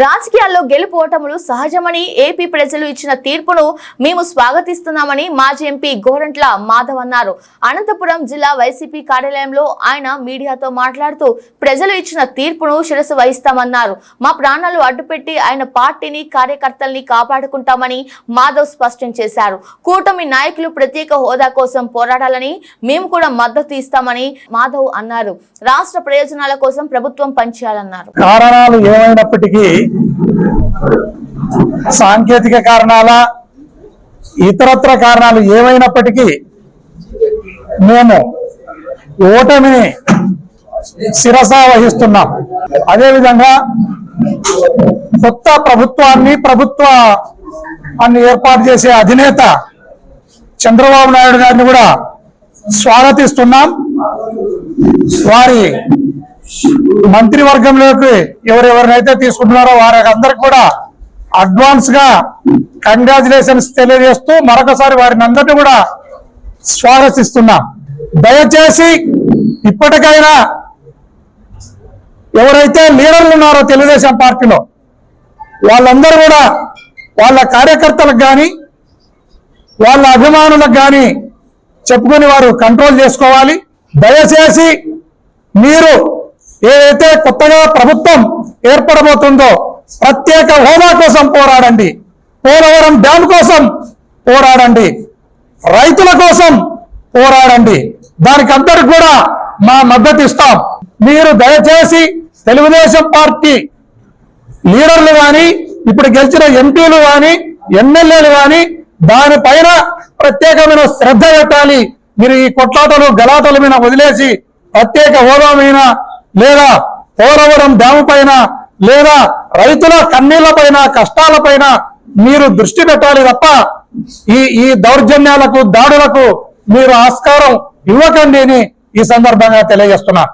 రాజకీయాల్లో గెలుపోటములు సహజమని ఏపీ ప్రజలు ఇచ్చిన తీర్పును మేము స్వాగతిస్తున్నామని మాజీ ఎంపీ గోరంట్ల మాధవ్ అన్నారు. అనంతపురం జిల్లా వైసీపీ కార్యాలయంలో ఆయన మీడియాతో మాట్లాడుతూ ప్రజలు ఇచ్చిన తీర్పును శిరస్సు వహిస్తామన్నారు. మా ప్రాణాలు అడ్డుపెట్టి ఆయన పార్టీని కార్యకర్తల్ని కాపాడుకుంటామని మాధవ్ స్పష్టం చేశారు. కూటమి నాయకులు ప్రత్యేక హోదా కోసం పోరాడాలని మేము కూడా మద్దతు ఇస్తామని మాధవ్ అన్నారు. రాష్ట్ర ప్రయోజనాల కోసం ప్రభుత్వం పనిచేయాలన్నారు. కారణాలు ఏమైనప్పటికీ సాంకేతిక కారణాల ఇతరత్ర కారణాలు ఏమైనప్పటికీ మేము ఓటమిని శిరస వహిస్తున్నాం. అదేవిధంగా కొత్త ప్రభుత్వాన్ని ఏర్పాటు చేసే అధినేత చంద్రబాబు నాయుడు గారిని కూడా స్వాగతిస్తున్నాం. వారి మంత్రివర్గంలోకి ఎవరెవరినైతే తీసుకుంటున్నారో వారందరికి కూడా అడ్వాన్స్ గా కంగ్రాచులేషన్స్ తెలియజేస్తూ మరొకసారి వారిని అందరినీ కూడా స్వాగతిస్తున్నాం. దయచేసి ఇప్పటికైనా ఎవరైతే లీడర్లు ఉన్నారో తెలుగుదేశం పార్టీలో వాళ్ళందరూ కూడా వాళ్ళ కార్యకర్తలకు కానీ వాళ్ళ అభిమానులకు కానీ చెప్పుకొని వారు కంట్రోల్ చేసుకోవాలి. దయచేసి మీరు ఏదైతే కొత్తగా ప్రభుత్వం ఏర్పడబోతుందో ప్రత్యేక హోదా కోసం పోరాడండి, పోలవరం డ్యామ్ కోసం పోరాడండి, రైతుల కోసం పోరాడండి. దానికి అందరికి కూడా మా మద్దతు ఇస్తాం. మీరు దయచేసి తెలుగుదేశం పార్టీ లీడర్లు కానీ ఇప్పుడు గెలిచిన ఎంపీలు కానీ ఎమ్మెల్యేలు కానీ దానిపైన ప్రత్యేకమైన శ్రద్ధ పెట్టాలి. మీరు ఈ కొట్లాటలు గలాటల మీద వదిలేసి ప్రత్యేక హోదా మీద లేదా పోలవరం డ్యాము పైన లేదా రైతుల కన్నీళ్ల పైన కష్టాల పైన మీరు దృష్టి పెట్టాలి తప్ప ఈ దౌర్జన్యాలకు దాడులకు మీరు ఆస్కారం ఇవ్వకండి అని ఈ సందర్భంగా తెలియజేస్తున్నా.